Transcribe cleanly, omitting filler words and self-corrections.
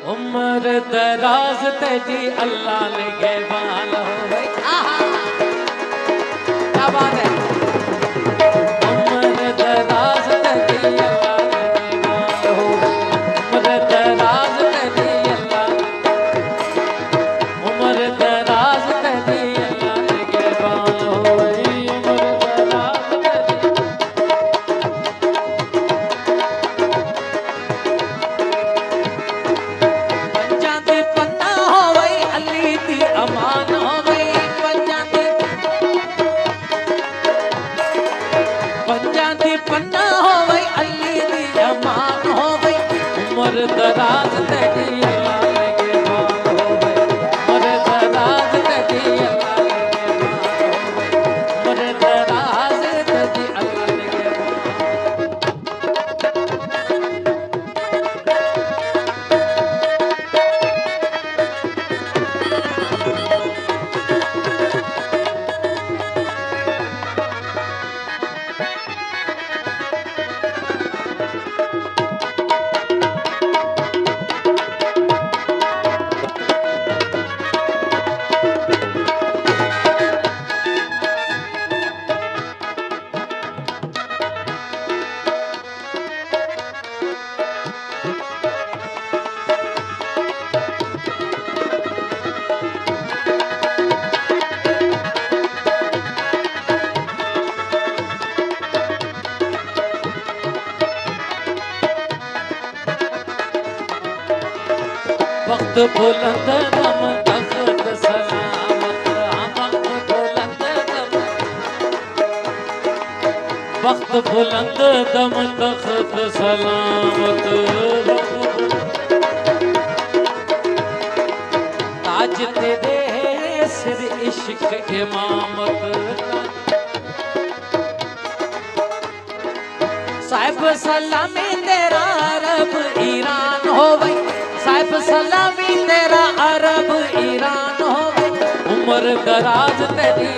उम्र दराज तेरी अल्लाह ने गेबान हो गई। क्या बात है। उम्र दराज तेरी अल्लाह ने गेबान हो गई। उम्र दराज तेरी अल्लाह, उम्र दराज तेरी अल्लाह ने गेबान हो गई। उम्र दराज तेरी अमान हो गई। पंजा दी पन्ना हो गई, अली दी अमान हो गई। उम्र दराज तेरी अल्लाह ने गेबान हो गई। उम्र दराज तेरी अल्लाह ने गेबान हो गई। उम्र दराज तेरी अल्लाह ने गेबान। वक्त बुलंद दम तख्त सलामत, वक्त बुलंद दम, वक्त बुलंद दम तख्त सलामत। ताज तेरे सिर इश्क इमामत। साहिब सलामी तेरा अरब ईरान हो गई। साहिब सलामी तेरा अरब ईरान हो गई। उम्र दराज तेरी